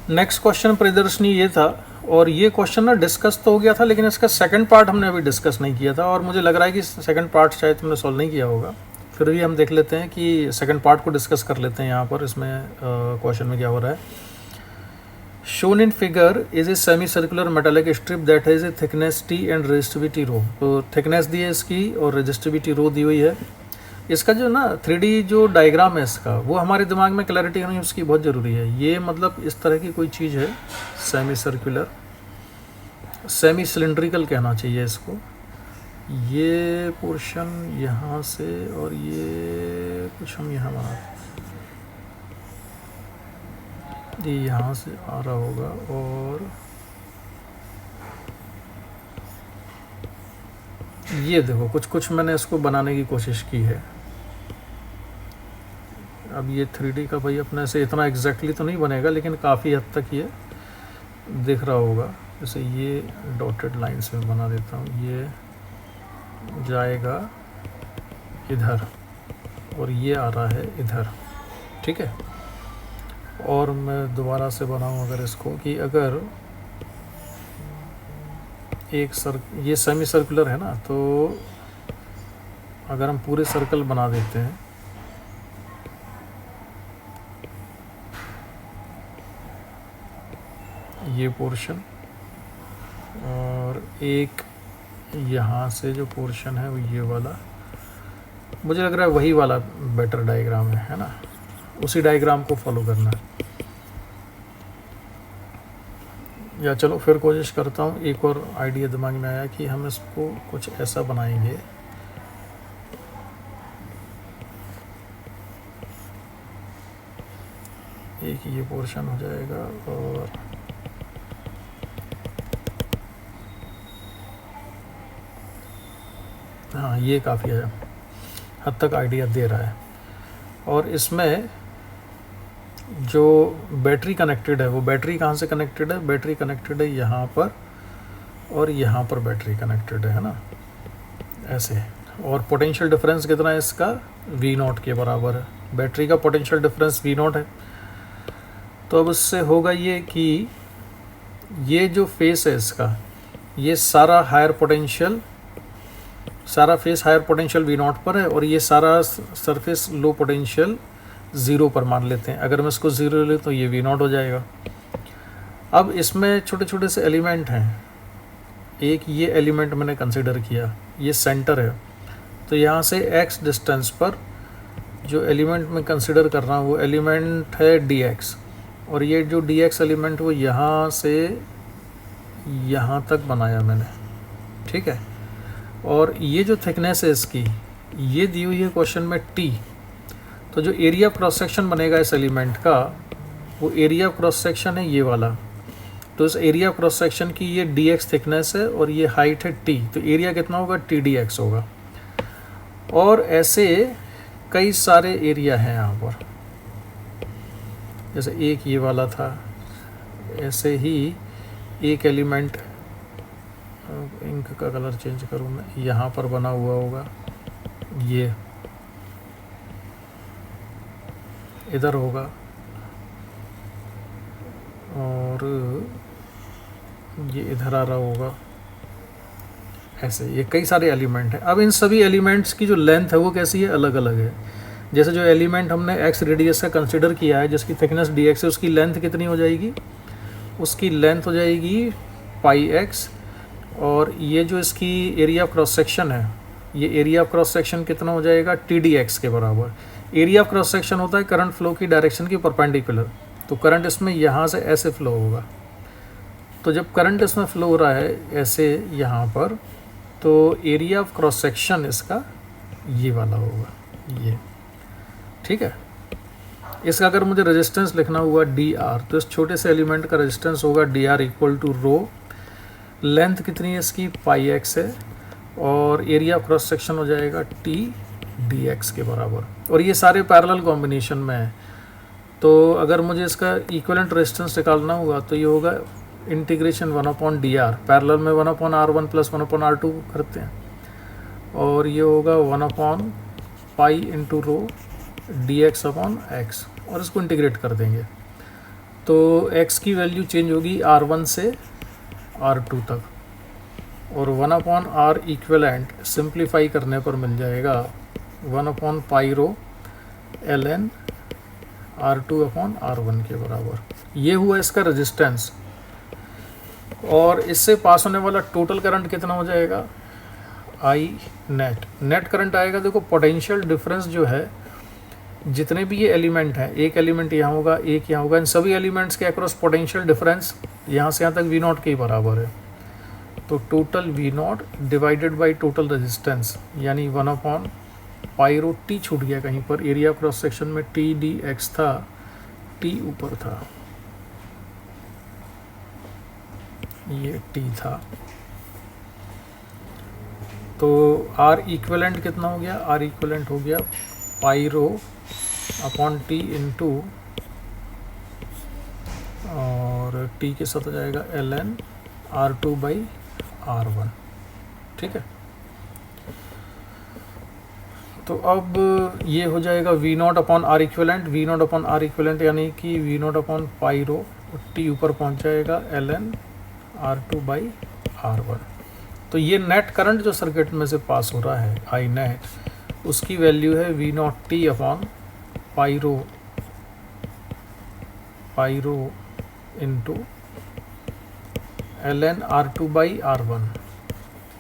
Next question Priyadarshini ये था, और ये क्वेश्चन ना डिस्कस तो हो गया था, लेकिन इसका सेकंड पार्ट हमने अभी डिस्कस नहीं किया था, और मुझे लग रहा है कि सेकंड पार्ट शायद तुमने सॉल्व नहीं किया होगा। फिर भी हम देख लेते हैं कि सेकंड पार्ट को डिस्कस कर लेते हैं यहाँ पर। इसमें क्वेश्चन में क्या हो रहा है। Shown in figure is a semi circular metallic strip that has a thickness t and resistivity rho. तो थिकनेस दी है इसकी और रेजिस्टिविटी रो दी हुई है। इसका जो ना 3D जो डायग्राम है इसका, वो हमारे दिमाग में क्लैरिटी होनी उसकी बहुत ज़रूरी है। ये मतलब इस तरह की कोई चीज़ है, सेमी सर्कुलर, सेमी सिलेंड्रिकल कहना चाहिए इसको। ये पोर्शन यहाँ से और ये कुछ हम यहाँ बनाते, ये यहाँ से आ रहा होगा, और ये देखो कुछ कुछ मैंने इसको बनाने की कोशिश की है। अब ये 3D का भाई अपने से इतना एग्जैक्टली तो नहीं बनेगा, लेकिन काफ़ी हद तक ये दिख रहा होगा। जैसे ये डॉटेड लाइंस में बना देता हूँ, ये जाएगा इधर और ये आ रहा है इधर, ठीक है। और मैं दोबारा से बनाऊँ अगर इसको, कि अगर एक ये सेमी सर्कुलर है ना, तो अगर हम पूरे सर्कल बना देते हैं, ये पोर्शन, और एक यहाँ से जो पोर्शन है वो ये वाला, मुझे लग रहा है वही वाला बेटर डायग्राम है ना, उसी डायग्राम को फॉलो करना है। या चलो फिर कोशिश करता हूँ। एक और आइडिया दिमाग में आया कि हम इसको कुछ ऐसा बनाएंगे, एक ये पोर्शन हो जाएगा, और हाँ ये काफ़ी हद तक आइडिया दे रहा है। और इसमें जो बैटरी कनेक्टेड है, वो बैटरी कहाँ से कनेक्टेड है, बैटरी कनेक्टेड है यहाँ पर, और यहाँ पर बैटरी कनेक्टेड है ना, ऐसे। और पोटेंशियल डिफरेंस कितना है इसका, V0 के बराबर है। बैटरी का पोटेंशियल डिफरेंस V0 है। तो अब इससे होगा ये कि ये जो फेस है इसका, ये सारा हायर पोटेंशियल, सारा फेस हायर पोटेंशियल V0 पर है, और ये सारा सरफेस लो पोटेंशियल 0 पर मान लेते हैं। अगर मैं इसको 0 ले तो ये V0 हो जाएगा। अब इसमें छोटे छोटे से एलिमेंट हैं। एक ये एलिमेंट मैंने कंसिडर किया, ये सेंटर है, तो यहाँ से x डिस्टेंस पर जो एलिमेंट मैं कंसिडर कर रहा हूँ वो एलिमेंट है dx, और ये जो dx एलिमेंट वो यहाँ से यहाँ तक बनाया मैंने, ठीक है। और ये जो थिकनेस है इसकी, ये दी हुई है क्वेश्चन में t। तो जो एरिया क्रॉस सेक्शन बनेगा इस एलिमेंट का, वो एरिया क्रॉस सेक्शन है ये वाला। तो इस एरिया क्रॉस सेक्शन की ये dx थिकनेस है और ये हाइट है t, तो एरिया कितना होगा, TDX होगा। और ऐसे कई सारे एरिया हैं यहाँ पर, जैसे एक ये वाला था, ऐसे ही एक एलिमेंट, इंक का कलर चेंज करूँ मैं, यहाँ पर बना हुआ होगा, ये इधर होगा, और ये इधर आ रहा होगा, ऐसे ये कई सारे एलिमेंट हैं। अब इन सभी एलिमेंट्स की जो लेंथ है वो कैसी है, अलग अलग है। जैसे जो एलिमेंट हमने x रेडियस का कंसिडर किया है, जिसकी थिकनेस dx है, उसकी लेंथ कितनी हो जाएगी, उसकी लेंथ हो जाएगी πx। और ये जो इसकी एरिया ऑफ क्रॉस सेक्शन है, ये एरिया ऑफ क्रॉस सेक्शन कितना हो जाएगा, TDX के बराबर। एरिया ऑफ क्रॉस सेक्शन होता है करंट फ्लो की डायरेक्शन की परपेंडिकुलर, तो करंट इसमें यहाँ से ऐसे फ्लो होगा। तो जब करंट इसमें फ्लो हो रहा है ऐसे यहाँ पर, तो एरिया ऑफ क्रॉस सेक्शन इसका ये वाला होगा, ये, ठीक है। इसका अगर मुझे रेजिस्टेंस लिखना हुआ dr, तो इस छोटे से एलिमेंट का रेजिस्टेंस होगा dr equal to rho. Length कितनी है इसकी, πx है, और एरिया ऑफ क्रॉस सेक्शन हो जाएगा t dx के बराबर। और ये सारे पैरेलल कॉम्बिनेशन में है, तो अगर मुझे इसका इक्विवेलेंट रेजिस्टेंस निकालना हुआ तो ये होगा इंटीग्रेशन 1/dr, पैरेलल में 1/r1 प्लस 1/r2 करते हैं, और ये होगा 1/π इंटू रो dx/x, और इसको इंटीग्रेट कर देंगे। तो x की वैल्यू चेंज होगी R1 से R2 तक, और 1/r इक्वलेंट सिंप्लीफाई करने पर मिल जाएगा 1/π ln R2/R1 के बराबर। ये हुआ इसका रेजिस्टेंस, और इससे पास होने वाला टोटल करंट कितना हो जाएगा, आई नेट। नेट करंट आएगा, देखो पोटेंशियल डिफरेंस जो है, जितने भी ये एलिमेंट हैं, एक एलिमेंट यहाँ होगा, एक यहाँ होगा, इन सभी एलिमेंट्स के अक्रॉस पोटेंशियल डिफरेंस यहाँ से यहाँ तक V नॉट के ही बराबर है। तो total V not divided by total resistance, यानी 1/π t छूट गया कहीं पर, एरिया क्रॉस सेक्शन में t dx था, t ऊपर था, ये t था। तो R इक्वलेंट कितना हो गया, R इक्वलेंट हो गया π/t इंटू, और t के साथ हो जाएगा ln R2/R1, ठीक है। तो अब ये हो जाएगा V not upon R equivalent, V not upon R equivalent यानी कि V नॉट अपॉन π, t ऊपर पहुंच जाएगा ln R2/R1। तो ये नेट करंट जो सर्किट में से पास हो रहा है, आई नेट, उसकी वैल्यू है V naught t upon π into ln R2/R1।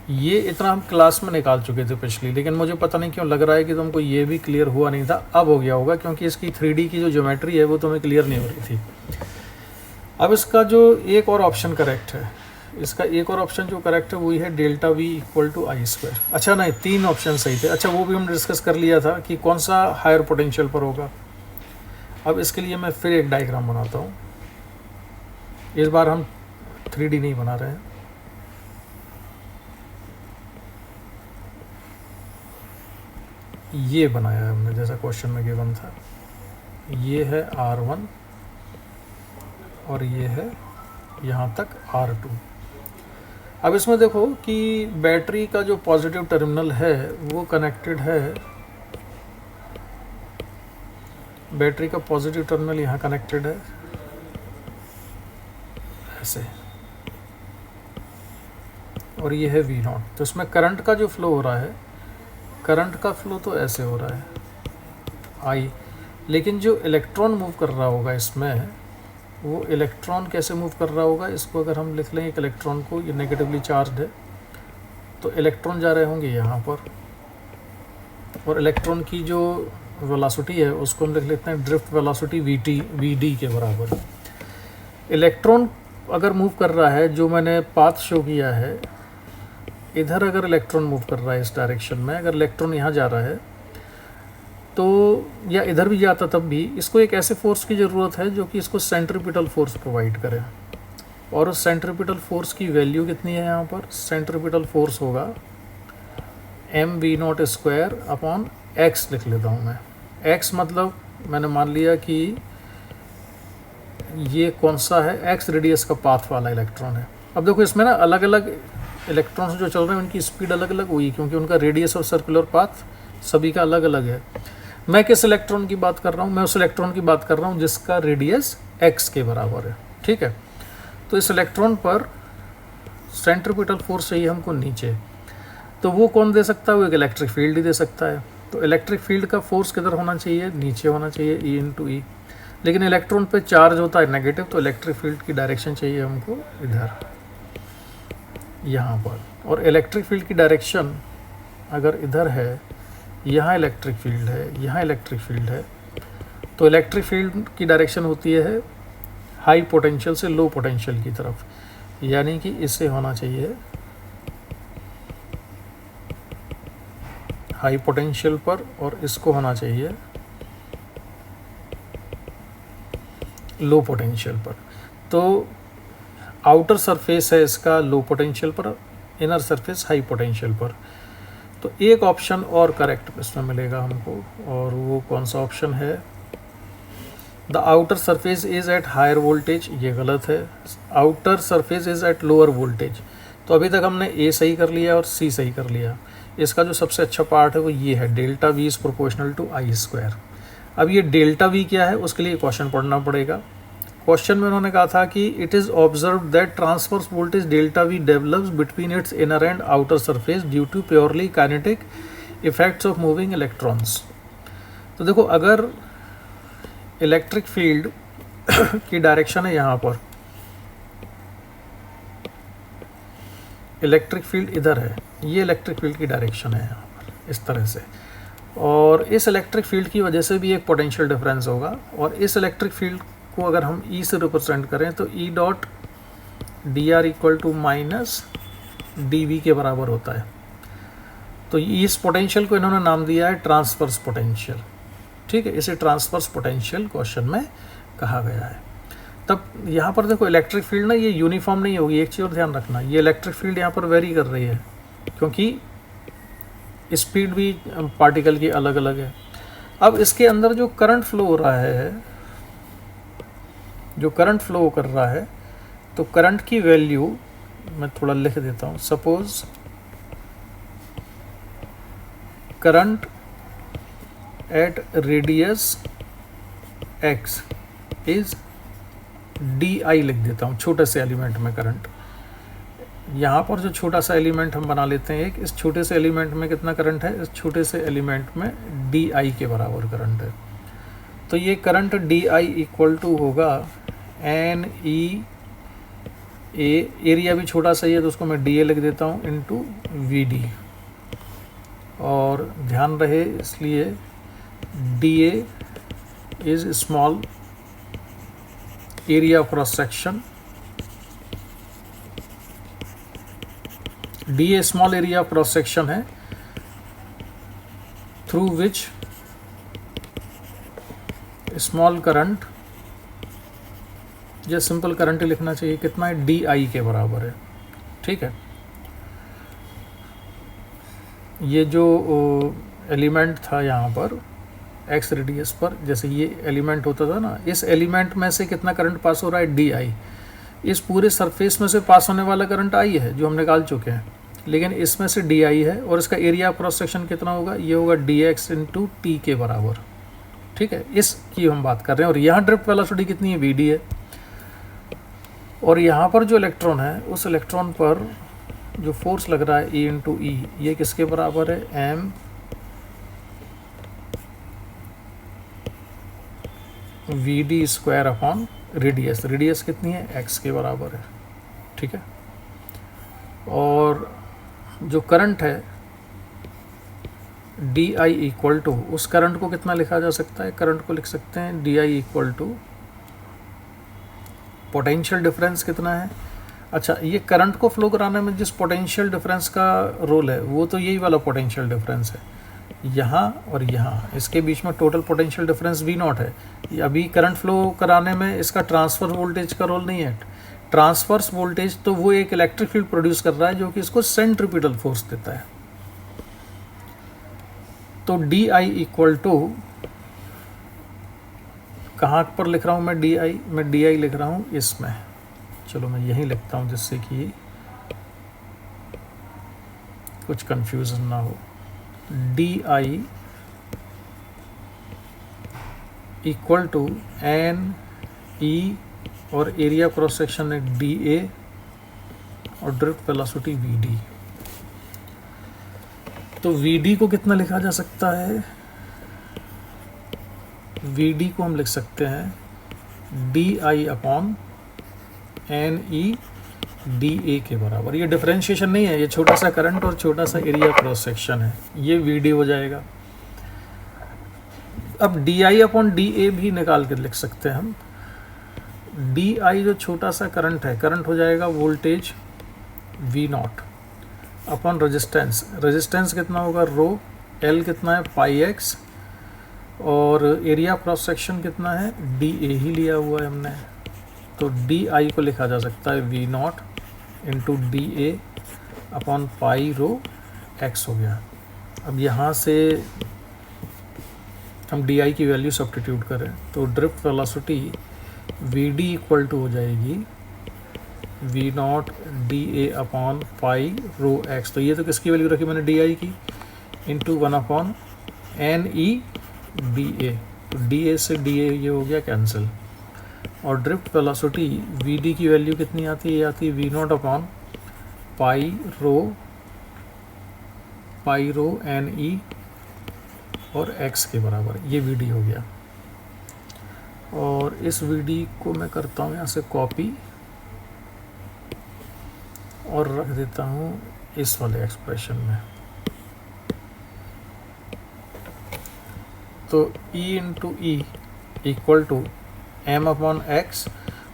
ये इतना हम क्लास में निकाल चुके थे पिछली, लेकिन मुझे पता नहीं क्यों लग रहा है कि तुमको ये भी क्लियर हुआ नहीं था। अब हो गया होगा, क्योंकि इसकी 3D की जो ज्योमेट्री है वो तुम्हें क्लियर नहीं हो रही थी। अब इसका जो एक और ऑप्शन करेक्ट है, इसका एक और ऑप्शन जो करेक्ट है वही है delta V equal to I²। अच्छा नहीं, 3 ऑप्शन सही थे। अच्छा वो भी हम डिस्कस कर लिया था कि कौन सा हायर पोटेंशियल पर होगा। अब इसके लिए मैं फिर एक डायग्राम बनाता हूँ, इस बार हम 3D नहीं बना रहे हैं। ये बनाया है हमने जैसा क्वेश्चन में गिवन था, ये है R1 और ये है यहाँ तक R2। अब इसमें देखो कि बैटरी का जो पॉजिटिव टर्मिनल है वो कनेक्टेड है, बैटरी का पॉजिटिव टर्मिनल यहाँ कनेक्टेड है ऐसे, और ये है V नॉट। तो इसमें करंट का जो फ्लो हो रहा है, करंट का फ्लो तो ऐसे हो रहा है I, लेकिन जो इलेक्ट्रॉन मूव कर रहा होगा इसमें, वो इलेक्ट्रॉन कैसे मूव कर रहा होगा, इसको अगर हम लिख लें एक इलेक्ट्रॉन को, ये नेगेटिवली चार्ज है, तो इलेक्ट्रॉन जा रहे होंगे यहाँ पर, और इलेक्ट्रॉन की जो वेलोसिटी है उसको हम लिख लेते हैं ड्रिफ्ट वेलोसिटी vd के बराबर। इलेक्ट्रॉन अगर मूव कर रहा है, जो मैंने पाथ शो किया है, इधर अगर इलेक्ट्रॉन मूव कर रहा है इस डायरेक्शन में, अगर इलेक्ट्रॉन यहाँ जा रहा है तो, या इधर भी जाता तब भी, इसको एक ऐसे फोर्स की ज़रूरत है जो कि इसको सेंट्रीपिटल फोर्स प्रोवाइड करे। और उस सेंट्रीपिटल फोर्स की वैल्यू कितनी है यहाँ पर, सेंट्रीपिटल फोर्स होगा mv0² अपॉन x लिख लेता हूँ मैं। x मतलब मैंने मान लिया कि ये कौन सा है, x रेडियस का पाथ वाला इलेक्ट्रॉन है। अब देखो इसमें ना अलग अलग इलेक्ट्रॉन्स जो चल रहे हैं उनकी स्पीड अलग अलग हुई, क्योंकि उनका रेडियस और सर्कुलर पाथ सभी का अलग अलग है। मैं किस इलेक्ट्रॉन की बात कर रहा हूँ, मैं उस इलेक्ट्रॉन की बात कर रहा हूँ जिसका रेडियस x के बराबर है, ठीक है। तो इस इलेक्ट्रॉन पर सेंट्रीपिटल फोर्स चाहिए हमको नीचे, तो वो कौन दे सकता है, वो एक इलेक्ट्रिक फील्ड ही दे सकता है। तो इलेक्ट्रिक फील्ड का फोर्स किधर होना चाहिए, नीचे होना चाहिए, E इंटू ई। लेकिन इलेक्ट्रॉन पे चार्ज होता है नेगेटिव, तो इलेक्ट्रिक फील्ड की डायरेक्शन चाहिए हमको इधर, यहाँ पर। और इलेक्ट्रिक फील्ड की डायरेक्शन अगर इधर है, यहाँ इलेक्ट्रिक फील्ड है, यहाँ इलेक्ट्रिक फील्ड है, तो इलेक्ट्रिक फील्ड की डायरेक्शन होती है हाई पोटेंशियल से लो पोटेंशियल की तरफ, यानी कि इससे होना चाहिए हाई पोटेंशियल पर, और इसको होना चाहिए लो पोटेंशियल पर। तो आउटर सरफेस है इसका लो पोटेंशियल पर, इनर सरफेस हाई पोटेंशियल पर। तो एक ऑप्शन और करेक्ट इसमें मिलेगा हमको, और वो कौन सा ऑप्शन है, the outer surface is at higher voltage, ये गलत है, outer surface is at lower voltage. तो अभी तक हमने ए सही कर लिया और सी सही कर लिया। इसका जो सबसे अच्छा पार्ट है वो ये है, delta V is proportional to I²। अब ये डेल्टा V क्या है, उसके लिए क्वेश्चन पढ़ना पड़ेगा, क्वेश्चन में उन्होंने कहा था कि it is observe that transverse voltage delta V develops between its inner and outer surface due to purely kinetic effects of moving electrons. तो देखो, अगर इलेक्ट्रिक फील्ड की डायरेक्शन है यहाँ पर, इलेक्ट्रिक फील्ड इधर है, ये इलेक्ट्रिक फील्ड की डायरेक्शन है यहाँ पर इस तरह से, और इस इलेक्ट्रिक फील्ड की वजह से भी एक पोटेंशियल डिफरेंस होगा, और इस इलेक्ट्रिक फील्ड को अगर हम ई से रिप्रेजेंट करें तो E dot D R equal to minus D V के बराबर होता है। तो इस पोटेंशियल को इन्होंने नाम दिया है ट्रांसवर्स पोटेंशियल। ठीक है, इसे ट्रांसवर्स पोटेंशियल क्वेश्चन में कहा गया है। तब यहाँ पर देखो, इलेक्ट्रिक फील्ड ना ये यूनिफॉर्म नहीं होगी, एक चीज़ और ध्यान रखना, ये इलेक्ट्रिक फील्ड यहाँ पर वेरी कर रही है क्योंकि स्पीड भी पार्टिकल की अलग अलग है। अब इसके अंदर जो करंट फ्लो हो रहा है, जो करंट फ्लो कर रहा है, तो करंट की वैल्यू मैं थोड़ा लिख देता हूँ। Suppose current eight radius x is D I लिख देता हूँ, छोटे से एलिमेंट में करंट। यहाँ पर जो छोटा सा एलिमेंट हम बना लेते हैं एक, इस छोटे से एलिमेंट में कितना करंट है, इस छोटे से एलिमेंट में डी आई के बराबर करंट है। तो ये current D I equal to होगा एन ई ए, एरिया भी छोटा सा ही है तो उसको मैं डी ए लिख देता हूँ, इंटू वी डी। और ध्यान रहे इसलिए D A is small area of cross section, D A small area of cross section है थ्रू विच स्मॉल करंट, या सिंपल करंट ही लिखना चाहिए, कितना है, डी आई के बराबर है। ठीक है, ये जो एलिमेंट था यहाँ पर एक्स रेडियस पर, जैसे ये एलिमेंट होता था ना, इस एलिमेंट में से कितना करंट पास हो रहा है, डी आई। इस पूरे सरफेस में से पास होने वाला करंट आई है जो हम निकाल चुके हैं, लेकिन इसमें से डी आई है, और इसका एरिया ऑफ क्रॉस सेक्शन कितना होगा, ये होगा डी एक्स इंटू टी के बराबर। ठीक है, इसकी हम बात कर रहे हैं। और यहाँ ड्रिफ्ट वेलोसिटी कितनी है, वी डी है। और यहाँ पर जो इलेक्ट्रॉन है, उस इलेक्ट्रॉन पर जो फोर्स लग रहा है ई इंटू ई, ये किसके बराबर है, M V D square upon radius. Radius कितनी है, एक्स के बराबर है। ठीक है, और जो करंट है डी आई इक्वल टू, उस करंट को कितना लिखा जा सकता है, करंट को लिख सकते हैं D I equal to potential difference कितना है। अच्छा, ये करंट को फ्लो कराने में जिस पोटेंशियल डिफरेंस का रोल है, वो तो यही वाला पोटेंशियल डिफरेंस है, यहाँ और यहाँ, इसके बीच में total potential difference V naught है। अभी करंट फ्लो कराने में इसका ट्रांसफर वोल्टेज का रोल नहीं है। ट्रांसफर्स वोल्टेज तो वो एक इलेक्ट्रिक फील्ड प्रोड्यूस कर रहा है जो कि इसको सेंट्रीपिटल फोर्स देता है। तो डी आई इक्वल टू, कहाँ पर लिख रहा हूँ मैं डी आई, मैं डी आई लिख रहा हूँ इसमें, चलो मैं यहीं लिखता हूँ जिससे कि कुछ कंफ्यूजन ना हो। D I equal to N E, और एरिया क्रॉस सेक्शन है डी ए, और ड्रिफ्ट वेलोसिटी वी डी। तो वी डी को कितना लिखा जा सकता है, वी डी को हम लिख सकते हैं D I upon N E D A के बराबर। ये डिफरेंशिएशन नहीं है, ये छोटा सा करंट और छोटा सा एरिया क्रॉस सेक्शन है, ये वी डी हो जाएगा। अब D I upon D A भी निकाल कर लिख सकते हैं हम। डी आई जो छोटा सा करंट है, करंट हो जाएगा voltage V naught upon resistance. Resistance कितना होगा, रो, एल कितना है, पाई एक्स, और एरिया क्रॉस सेक्शन कितना है, डी ए ही लिया हुआ है हमने। तो डी आई को लिखा जा सकता है V naught into D A upon pi rho X हो गया। अब यहाँ से हम डी आई की वैल्यू सब्स्टिट्यूट करें तो drift velocity V D equal to हो जाएगी V naught D A upon pi rho X. तो ये तो किसकी वैल्यू रखी मैंने, डी आई की, into 1 upon N E D A. तो डी ए से डी ए ये हो गया कैंसिल। और ड्रिफ्ट वेलोसिटी वी डी की वैल्यू कितनी आती है, ये आती है V naught upon pi rho N E और x के बराबर, ये वी डी हो गया। और इस वी डी को मैं करता हूँ यहाँ से कॉपी और रख देता हूँ इस वाले एक्सप्रेशन में। तो E into E equal to M upon X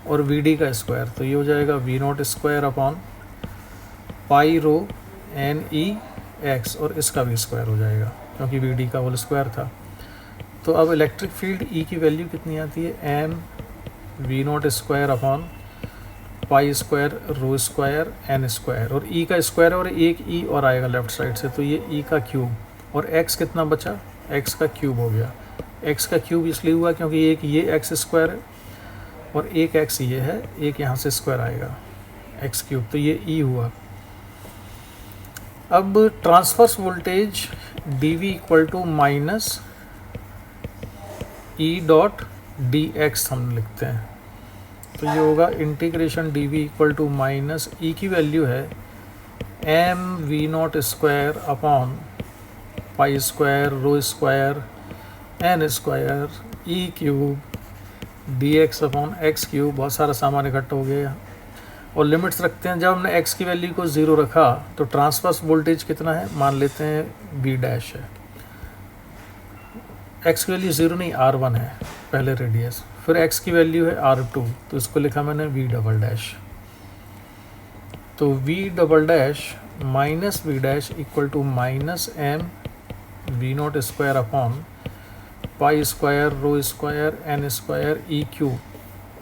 और वी डी का स्क्वायर, तो ये हो जाएगा V naught square upon pi rho N E X और इसका भी स्क्वायर हो जाएगा क्योंकि वी डी का होल स्क्वायर था। तो अब इलेक्ट्रिक फील्ड E की वैल्यू कितनी आती है, M we naught square upon pi square rho square N square, और E का स्क्वायर और एक E और आएगा लेफ्ट साइड से, तो ये E का क्यूब और x कितना बचा, x का क्यूब हो गया। x का क्यूब इसलिए हुआ क्योंकि एक ये x स्क्वायर है और एक x ये है, एक यहाँ से स्क्वायर आएगा x क्यूब, तो ये E हुआ। अब transfers voltage dV equal to minus E dot d x हम लिखते हैं, तो ये होगा integration dV equal to minus E की वैल्यू है M we naught square upon pi square rho square N square E cube d x upon x cube, बहुत सारा सामान इकट्ठा हो गया। और लिमिट्स रखते हैं, जब हमने x की वैल्यू को 0 रखा तो ट्रांसवर्स वोल्टेज कितना है, मान लेते हैं v डैश है, x की वैल्यू 0 नहीं r1 है पहले रेडियस, फिर x की वैल्यू है r2, तो इसको लिखा मैंने v डबल डैश। तो v double dash minus v dash equal to minus M we naught square upon pi square rho square N square E cube,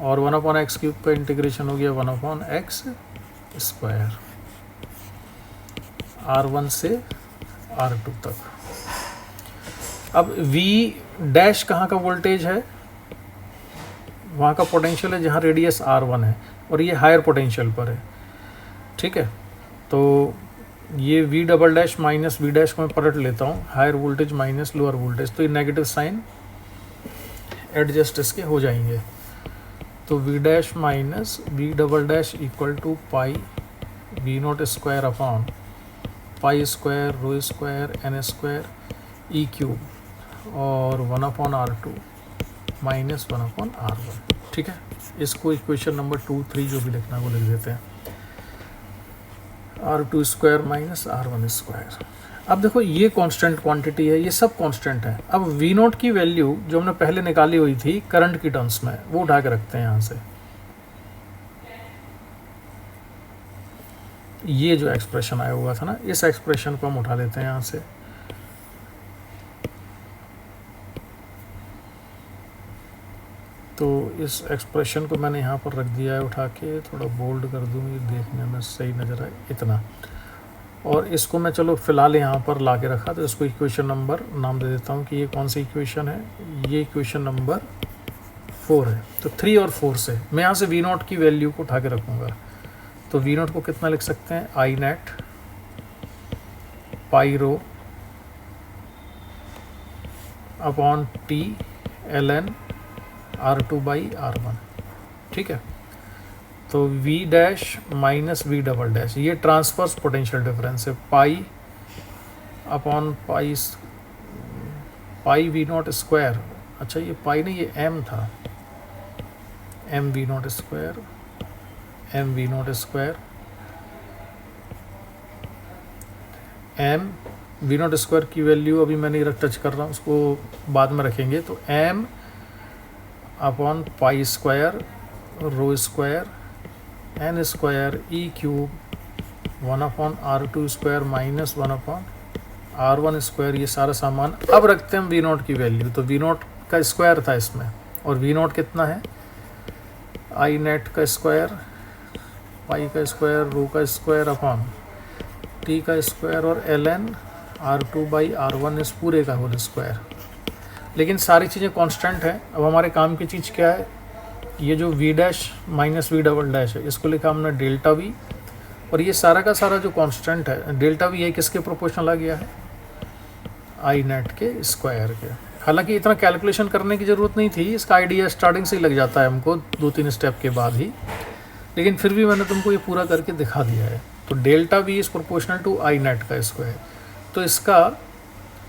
और 1 अपॉन एक्स क्यूब का integration हो गया 1 अपॉन एक्स स्क्वायर R1 से R2 तक। अब V dash कहाँ का voltage है, वहाँ का पोटेंशियल है जहाँ रेडियस R1 है और ये हायर पोटेंशियल पर है, ठीक है। तो ये V double dash minus V dash को मैं पलट लेता हूँ, higher voltage minus lower voltage, तो ये नेगेटिव साइन एडजस्ट इसके हो जाएंगे। तो V dash minus V double dash equal to pi we naught square upon pi square rho square N square E cube और 1 upon R2 minus 1 upon R1, ठीक है। इसको इक्वेशन नंबर 2, 3 जो भी लिखना है वो लिख देते हैं, R2 square minus R1 square. अब देखो ये कांस्टेंट क्वांटिटी है, ये सब कांस्टेंट है। अब V नॉट की वैल्यू जो हमने पहले निकाली हुई थी करंट की टर्म्स में, वो उठा के रखते हैं यहाँ से। ये जो एक्सप्रेशन आया हुआ था ना, इस एक्सप्रेशन को हम उठा लेते हैं यहाँ से। तो इस एक्सप्रेशन को मैंने यहाँ पर रख दिया है उठा के, थोड़ा बोल्ड कर दूँ ये देखने में सही नज़र आए इतना। और इसको मैं चलो फ़िलहाल यहाँ पर ला के रखा, तो इसको इक्वेशन नंबर नाम दे देता हूँ कि ये कौन सी इक्वेशन है, ये इक्वेशन नंबर 4 है। तो 3 और 4 से मैं यहाँ से V नॉट की वैल्यू को उठा के रखूँगा। तो V नॉट को कितना लिख सकते हैं, I net pi rho upon t l N R2 by R1, ठीक है। तो V dash minus V double dash, ये ट्रांसफर्स पोटेंशियल डिफरेंस है, pi upon pi we naught square, अच्छा ये पाई नहीं ये m था, m v naught square m v naught square m v naught square की वैल्यू अभी मैं नहीं टच कर रहा हूँ, उसको बाद में रखेंगे। तो m upon pi square rho square N square ई cube 1 upon R2 square minus 1 upon R1 square, ये सारा सामान। अब रखते हैं V नॉट की वैल्यू, तो V नॉट का स्क्वायर था इसमें, और V नॉट कितना है, आई नेट का स्क्वायर पाई का स्क्वायर रो का स्क्वायर अपॉन टी का स्क्वायर और L N R2 by R1 इस पूरे का होल स्क्वायर। लेकिन सारी चीज़ें कांस्टेंट हैं। अब हमारे काम की चीज़ क्या है, ये जो V dash minus V double dash है इसको लिखा हमने डेल्टा V, और ये सारा का सारा जो कांस्टेंट है डेल्टा V है किसके प्रोपोर्शनल आ गया है, आई नेट के स्क्वायर के। हालांकि इतना कैलकुलेशन करने की ज़रूरत नहीं थी, इसका आइडिया स्टार्टिंग से ही लग जाता है हमको 2-3 स्टेप के बाद ही, लेकिन फिर भी मैंने तुमको ये पूरा करके दिखा दिया है। तो delta V is proportional to I net का स्क्वायर। तो इसका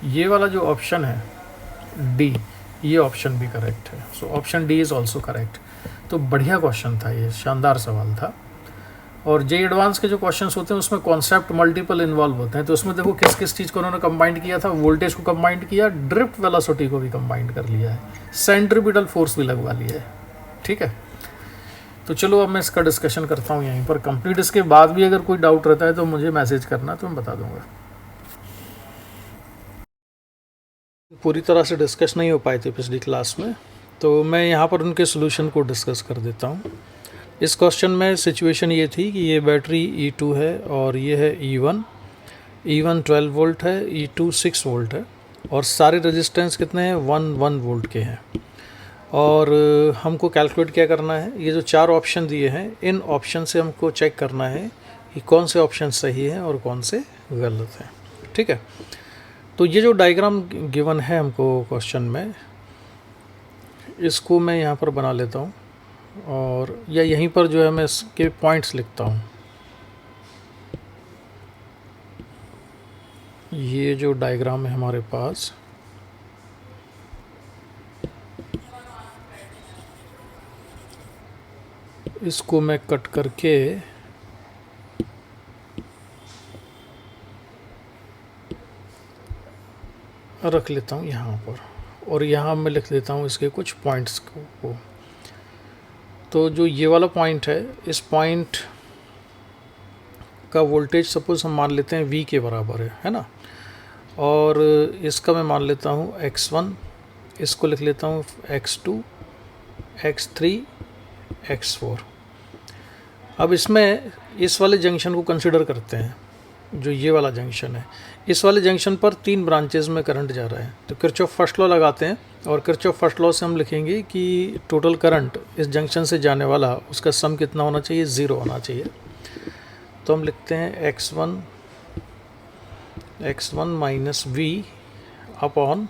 ये वाला जो ऑप्शन है डी, ये ऑप्शन भी करेक्ट है। So option D is also correct. तो बढ़िया क्वेश्चन था, ये शानदार सवाल था। और जे एडवांस के जो क्वेश्चंस होते हैं उसमें कॉन्सेप्ट मल्टीपल इन्वॉल्व होते हैं। तो उसमें देखो किस किस चीज़ को उन्होंने कंबाइंड किया था, वोल्टेज को कंबाइंड किया, ड्रिफ्ट वेलोसिटी को भी कंबाइंड कर लिया है, सेंट्रीपिटल फोर्स भी लगवा लिया है। ठीक है, तो चलो अब मैं इसका डिस्कशन करता हूँ यहीं पर कंप्लीट। इसके बाद भी अगर कोई डाउट रहता है तो मुझे मैसेज करना, तो मैं बता दूंगा। पूरी तरह से डिस्कस नहीं हो पाए थे पिछली क्लास में, तो मैं यहाँ पर उनके सोल्यूशन को डिस्कस कर देता हूँ। इस क्वेश्चन में सिचुएशन ये थी कि ये बैटरी E2 है और ये है E1 12 वोल्ट है, E2 6 वोल्ट है, और सारे रेजिस्टेंस कितने हैं 1 वोल्ट के हैं। और हमको कैलकुलेट क्या करना है, ये जो 4 ऑप्शन दिए हैं इन ऑप्शन से हमको चेक करना है कि कौन से ऑप्शन सही हैं और कौन से गलत हैं। ठीक है, तो ये जो डायग्राम गिवन है हमको क्वेश्चन में, इसको मैं यहाँ पर बना लेता हूँ, और या यहीं पर जो है मैं इसके पॉइंट्स लिखता हूँ। ये जो डायग्राम है हमारे पास, इसको मैं कट करके रख लेता हूँ यहाँ पर, और यहाँ मैं लिख देता हूँ इसके कुछ पॉइंट्स को। तो जो ये वाला पॉइंट है, इस पॉइंट का वोल्टेज सपोज हम मान लेते हैं V के बराबर है ना, और इसका मैं मान लेता हूँ x1, इसको लिख लेता हूँ x2, x3, x4। अब इसमें इस वाले जंक्शन को कंसिडर करते हैं, जो ये वाला जंक्शन है। इस वाले जंक्शन पर 3 ब्रांचेज में करंट जा रहा है, तो किरचॉफ फर्स्ट लॉ लगाते हैं, और किरचॉफ फर्स्ट लॉ से हम लिखेंगे कि टोटल करंट इस जंक्शन से जाने वाला, उसका सम कितना होना चाहिए, 0 होना चाहिए। तो हम लिखते हैं x1 माइनस v अपॉन,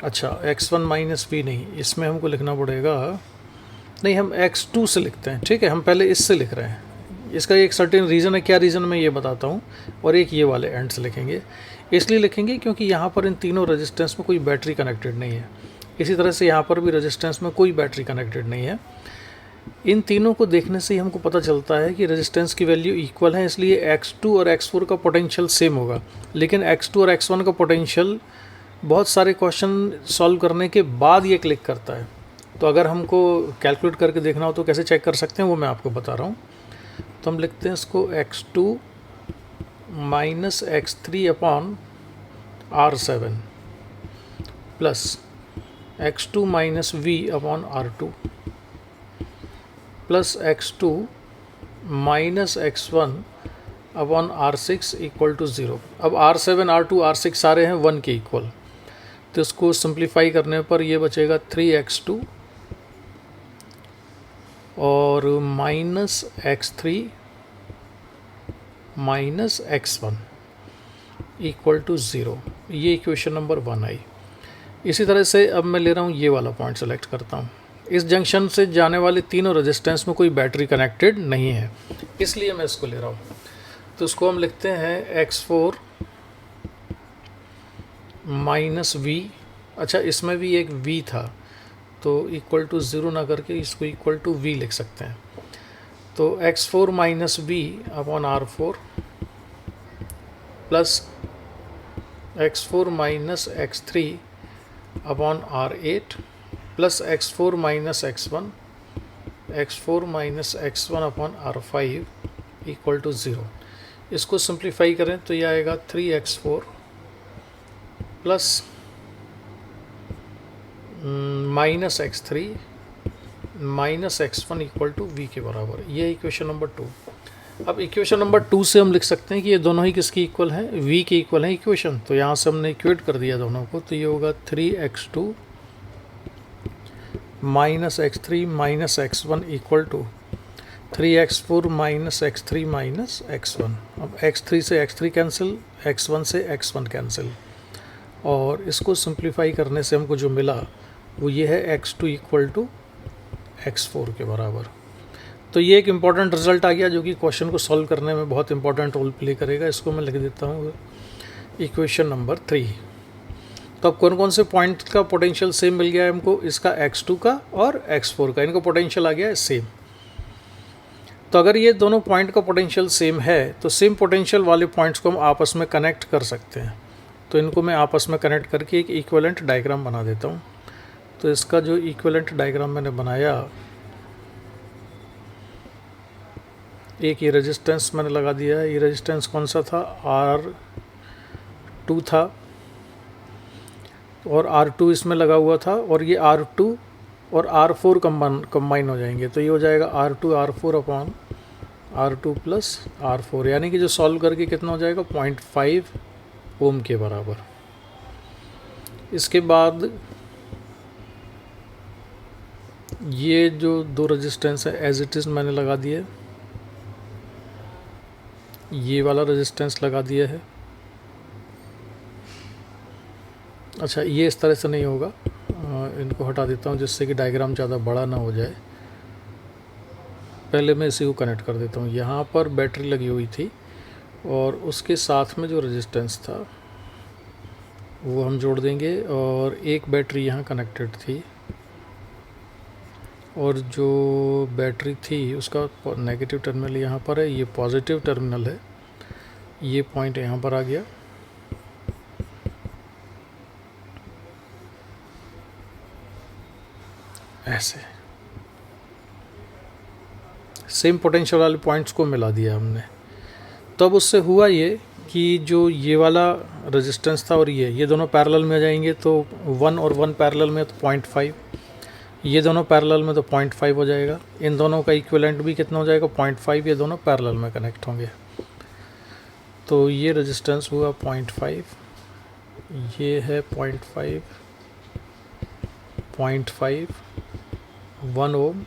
अच्छा x1 माइनस v नहीं, इसमें हमको लिखना पड़ेगा, नहीं हम x2 से लिखते हैं। ठीक है, हम पहले इससे लिख रहे हैं, इसका एक सर्टेन रीज़न है, क्या रीज़न मैं ये बताता हूँ, और एक ये वाले एंड से लिखेंगे। इसलिए लिखेंगे क्योंकि यहाँ पर इन तीनों रेजिस्टेंस में कोई बैटरी कनेक्टेड नहीं है, इसी तरह से यहाँ पर भी रेजिस्टेंस में कोई बैटरी कनेक्टेड नहीं है। इन तीनों को देखने से ही हमको पता चलता है कि रेजिस्टेंस की वैल्यू इक्वल है, इसलिए x2 और x4 का पोटेंशियल सेम होगा। लेकिन x2 और x1 का पोटेंशियल बहुत सारे क्वेश्चन सॉल्व करने के बाद ये क्लिक करता है। तो अगर हमको कैलकुलेट करके देखना हो तो कैसे चेक कर सकते हैं, वो मैं आपको बता रहा हूँ। तो हम लिखते हैं इसको x2 minus x3 upon R7 plus x2 minus v upon R2 plus x2 minus x1 upon R6 equal to 0। अब R7, R2, R6 सारे हैं 1 के इक्वल, तो इसको सिंप्लीफाई करने पर ये बचेगा 3x2 और minus x3 minus x1 equal to 0। ये इक्वेशन नंबर 1 आई। इसी तरह से अब मैं ले रहा हूँ ये वाला पॉइंट सेलेक्ट करता हूँ। इस जंक्शन से जाने वाले तीनों रेजिस्टेंस में कोई बैटरी कनेक्टेड नहीं है, इसलिए मैं इसको ले रहा हूँ। तो इसको हम लिखते हैं x4 माइनस v, अच्छा इसमें भी एक v था, तो इक्वल टू 0 ना करके इसको इक्वल टू v लिख सकते हैं। तो x4 minus v upon R4 plus x4 minus x3 upon R8 plus x4 minus x1 minus x1 upon R5 equal to 0। इसको सिंप्लीफाई करें तो यह आएगा 3x4 plus minus x3 minus x1 equal to v के बराबर। ये equation number 2। अब equation number 2 से हम लिख सकते हैं कि ये दोनों ही किसकी इक्वल हैं, v के इक्वल है इक्वेशन। तो यहाँ से हमने इक्वेट कर दिया दोनों को, तो ये होगा 3x2 minus x3 minus x1 equal to 3x4 minus x3 minus x1। अब x3 से x3 कैंसिल, x1 से x1 कैंसिल, और इसको सिंप्लीफाई करने से हमको जो मिला वो ये है x2 इक्वल टू x4 के बराबर। तो ये एक इम्पॉर्टेंट रिजल्ट आ गया जो कि क्वेश्चन को सॉल्व करने में बहुत इंपॉर्टेंट रोल प्ले करेगा। इसको मैं लिख देता हूँ इक्वेशन नंबर 3। तो अब कौन कौन से पॉइंट का पोटेंशियल सेम मिल गया है हमको, इसका x2 का और x4 का, इनका पोटेंशियल आ गया है सेम। तो अगर ये दोनों पॉइंट का पोटेंशियल सेम है तो सेम पोटेंशियल वाले पॉइंट्स को हम आपस में कनेक्ट कर सकते हैं। तो इनको मैं आपस में कनेक्ट करके एक इक्विवेलेंट डायग्राम बना देता हूँ। तो इसका जो इक्विवेलेंट डायग्राम मैंने बनाया, एक ये रेजिस्टेंस मैंने लगा दिया है। ये रेजिस्टेंस कौन सा था, R2 था और R2 इसमें लगा हुआ था, और ये R2 और R4 कंबाइन हो जाएंगे। तो ये हो जाएगा R2 R4 upon R2 plus R4, यानी कि जो सॉल्व करके कितना हो जाएगा 0.5 ओम के बराबर। इसके बाद ये जो दो रेजिस्टेंस है एज इट इज़ मैंने लगा दिए, ये वाला रेजिस्टेंस लगा दिया है। अच्छा, ये इस तरह से नहीं होगा, इनको हटा देता हूँ जिससे कि डायग्राम ज़्यादा बड़ा ना हो जाए। पहले मैं इसी को कनेक्ट कर देता हूँ। यहाँ पर बैटरी लगी हुई थी और उसके साथ में जो रेजिस्टेंस था वो हम जोड़ देंगे, और एक बैटरी यहाँ कनेक्टेड थी, और जो बैटरी थी उसका नेगेटिव टर्मिनल यहाँ पर है, ये पॉजिटिव टर्मिनल है, ये पॉइंट यहाँ पर आ गया। ऐसे सेम पोटेंशियल वाले पॉइंट्स को मिला दिया हमने। तब उससे हुआ ये कि जो ये वाला रेजिस्टेंस था और ये दोनों पैरेलल में आ जाएंगे, तो 1 और 1 पैरेलल में तो 0.5, ये दोनों पैरेलल में तो 0.5 हो जाएगा। इन दोनों का इक्विवेलेंट भी कितना हो जाएगा 0.5, ये दोनों पैरेलल में कनेक्ट होंगे। तो ये रेजिस्टेंस हुआ 0.5, ये है 0.5, 1 ओम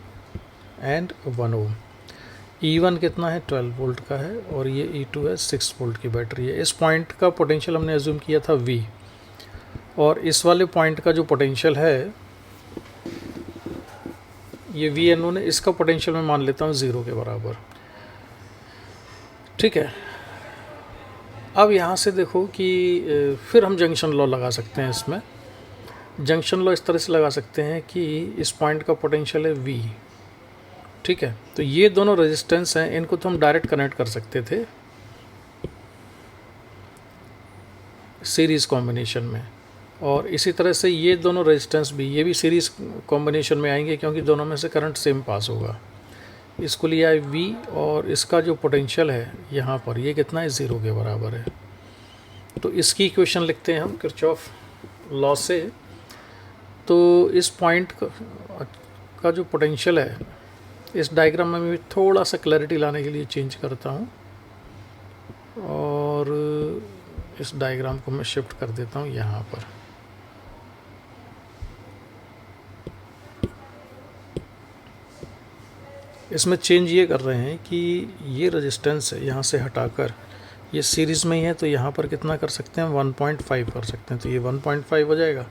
एंड 1 ओम। E1 कितना है 12 वोल्ट का है, और ये E2 है 6 वोल्ट की बैटरी है। इस पॉइंट का पोटेंशियल हमने एज्यूम किया था V, और इस वाले पॉइंट का जो पोटेंशियल है ये VN1 है, इसका पोटेंशियल मैं मान लेता हूँ 0 के बराबर। ठीक है, अब यहाँ से देखो कि फिर हम जंक्शन लॉ लगा सकते हैं। इसमें जंक्शन लॉ इस तरह से लगा सकते हैं कि इस पॉइंट का पोटेंशियल है V। ठीक है, तो ये दोनों रेजिस्टेंस हैं, इनको तो हम डायरेक्ट कनेक्ट कर सकते थे सीरीज़ कॉम्बिनेशन में, और इसी तरह से ये दोनों रेजिस्टेंस भी, ये भी सीरीज़ कॉम्बिनेशन में आएंगे क्योंकि दोनों में से करंट सेम पास होगा। इसको लिया है V, और इसका जो पोटेंशियल है यहाँ पर ये कितना है 0 के बराबर है। तो इसकी इक्वेशन लिखते हैं हम किरचॉफ लॉ से। तो इस पॉइंट का जो पोटेंशियल है, इस डायग्राम में मैं थोड़ा सा क्लैरिटी लाने के लिए चेंज करता हूँ, और इस डायग्राम को मैं शिफ्ट कर देता हूँ यहाँ पर। इसमें चेंज ये कर रहे हैं कि ये रेजिस्टेंस है यहाँ से हटाकर ये सीरीज़ में ही है, तो यहाँ पर कितना कर सकते हैं 1.5 कर सकते हैं, तो ये 1.5 हो जाएगा।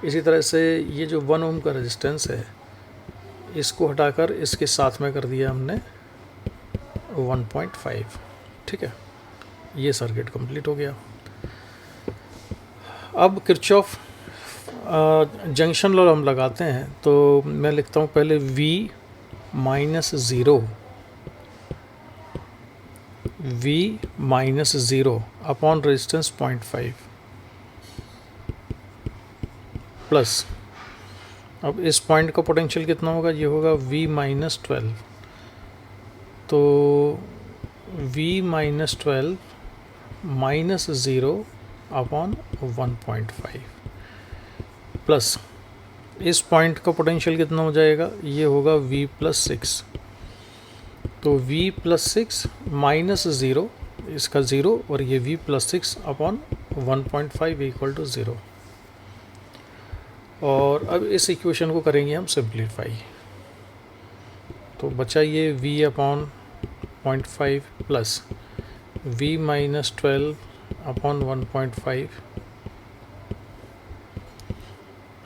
इसी तरह से ये जो 1 ओम का रेजिस्टेंस है इसको हटाकर इसके साथ में कर दिया हमने 1.5। ठीक है, ये सर्किट कंप्लीट हो गया। अब किरचॉफ जंक्शन लॉ हम लगाते हैं, तो मैं लिखता हूँ पहले V minus zero upon resistance 0.5 plus, अब इस पॉइंट का पोटेंशियल कितना होगा, ये होगा V माइनस 12। तो V minus 12 minus 0 upon 1.5 plus, इस पॉइंट का पोटेंशियल कितना हो जाएगा, ये होगा V प्लस 6। तो V प्लस 6 माइनस 0, इसका 0, और ये V plus 6 upon 1.5 equal to 0। और अब इस इक्वेशन को करेंगे हम सिंप्लीफाई, तो बचा ये V upon 0.5 plus V minus 12 upon 1.5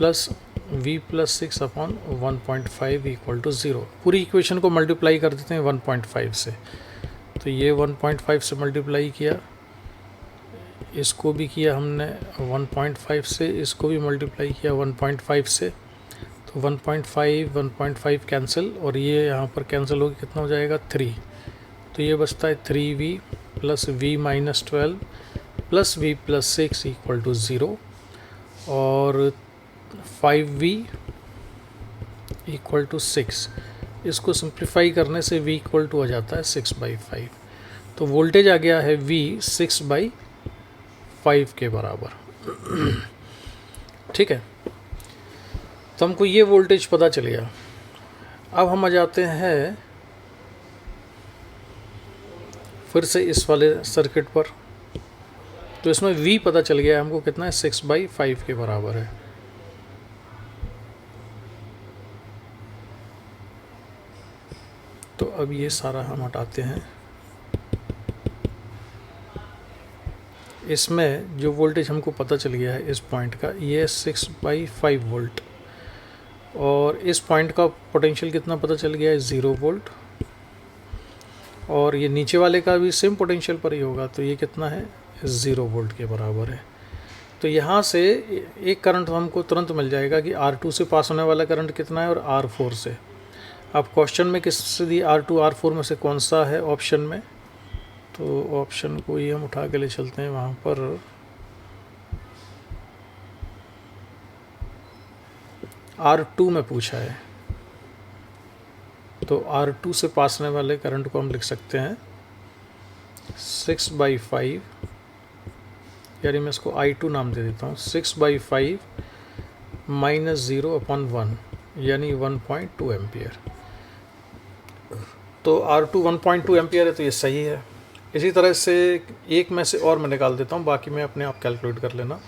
plus v plus 6 upon 1.5 equal to 0। पूरी इक्वेशन को मल्टीप्लाई कर देते हैं 1.5 से, तो ये 1.5 से मल्टीप्लाई किया, इसको भी किया हमने 1.5 से, इसको भी मल्टीप्लाई किया 1.5 से, तो 1.5 कैंसिल, और ये यहाँ पर कैंसिल होकर कितना हो जाएगा 3, तो ये बचता है 3v plus v minus 12 plus v plus 6 equal to 0, और 5v इक्वल टू 6। इसको सिंप्लीफाई करने से v इक्वल टू आ जाता है 6/5, तो वोल्टेज आ गया है v 6/5 के बराबर। ठीक है, तो हमको ये वोल्टेज पता चल गया। अब हम आ जाते हैं फिर से इस वाले सर्किट पर, तो इसमें v पता चल गया हमको कितना है 6/5 के बराबर है। तो अब ये सारा हम हटाते हैं। इसमें जो वोल्टेज हमको पता चल गया है इस पॉइंट का, ये 6/5 वोल्ट, और इस पॉइंट का पोटेंशियल कितना पता चल गया है 0 वोल्ट, और ये नीचे वाले का भी सेम पोटेंशियल पर ही होगा, तो ये कितना है 0 वोल्ट के बराबर है। तो यहाँ से एक करंट हमको तुरंत मिल जाएगा कि R2 से पास होने वाला करंट कितना है और R4 से। अब क्वेश्चन में किससे दी, R2 R4 में से कौन सा है ऑप्शन में, तो ऑप्शन को ये हम उठा के ले चलते हैं वहाँ पर। R2 में पूछा है, तो R2 से पास होने वाले करंट को हम लिख सकते हैं 6/5, यानी मैं इसको I2 नाम दे देता हूँ, 6/5 माइनस 0/1 यानी 1.2 एम्पियर। तो R2 1.2 एम्पियर है, तो ये सही है। इसी तरह से एक में से और मैं निकाल देता हूँ, बाकी मैं अपने आप कैलकुलेट कर लेना।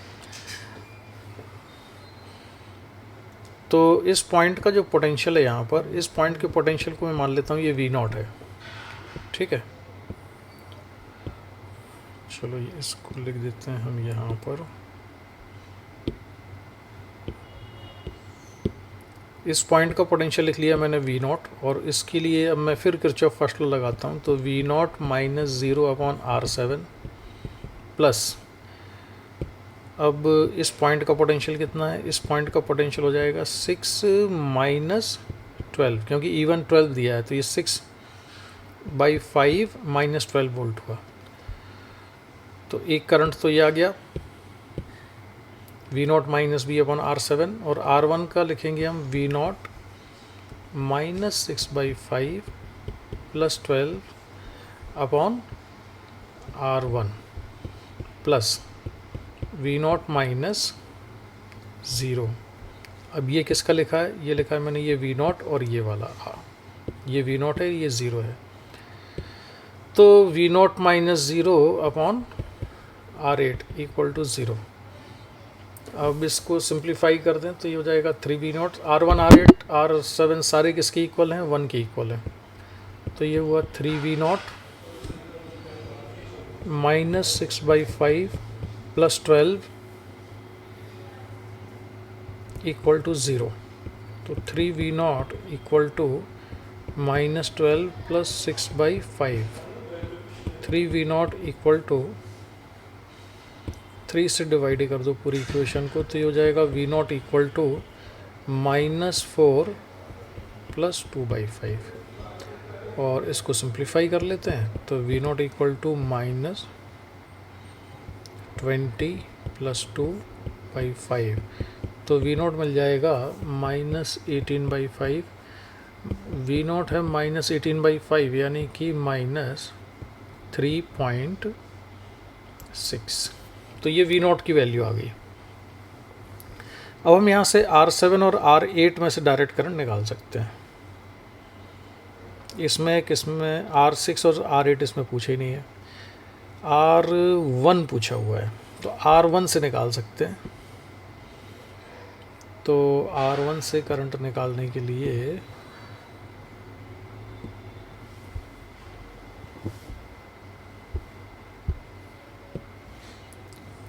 तो इस पॉइंट का जो पोटेंशियल है यहाँ पर, इस पॉइंट के पोटेंशियल को मैं मान लेता हूँ ये V0 है। ठीक है, चलो ये इसको लिख देते हैं हम यहाँ पर। इस पॉइंट का पोटेंशियल लिख लिया मैंने V0, और इसके लिए अब मैं फिर किरचॉफ फर्स्ट लॉ लगाता हूँ, तो V0 माइनस 0/R7 प्लस, अब इस पॉइंट का पोटेंशियल कितना है, इस पॉइंट का पोटेंशियल हो जाएगा 6 माइनस 12, क्योंकि इवन 12 दिया है, तो ये 6/5 माइनस 12 वोल्ट हुआ। तो एक करंट तो ये आ गया V0 माइनस V/R7, और R1 का लिखेंगे हम V0 minus 6/5 plus 12 upon R1 plus V0 minus 0। अब ये किसका लिखा है, ये लिखा है मैंने ये V0 और ये वाला, ये V0 है, ये 0 है, तो V0 minus 0 upon R8 equal to 0। अब इसको सिंप्लीफाई कर दें तो ये हो जाएगा 3V0, R1 R8 R7 सारे किसके इक्वल हैं, 1 के इक्वल हैं, तो ये हुआ 3V0 minus 6/5 plus 12 equal to 0। तो 3V0 इक्वल टू माइनस 12 प्लस 6/5, 3V0 इक्वल टू 3 से डिवाइड कर दो पूरी इक्वेशन को, तो ये हो जाएगा V0 इक्वल टू -4 प्लस 2/5, और इसको सिंप्लीफाई कर लेते हैं, तो V0 इक्वल टू -20 प्लस 2/5, तो V0 मिल जाएगा -18/5। V0 है -18/5 यानी कि -3.6, तो ये V0 की वैल्यू आ गई। अब हम यहाँ से R7 और R8 में से डायरेक्ट करंट निकाल सकते हैं। इसमें किसमें R6 और R8 इसमें पूछे ही नहीं है, R1 पूछा हुआ है, तो R1 से निकाल सकते हैं। तो R1 से करंट निकालने के लिए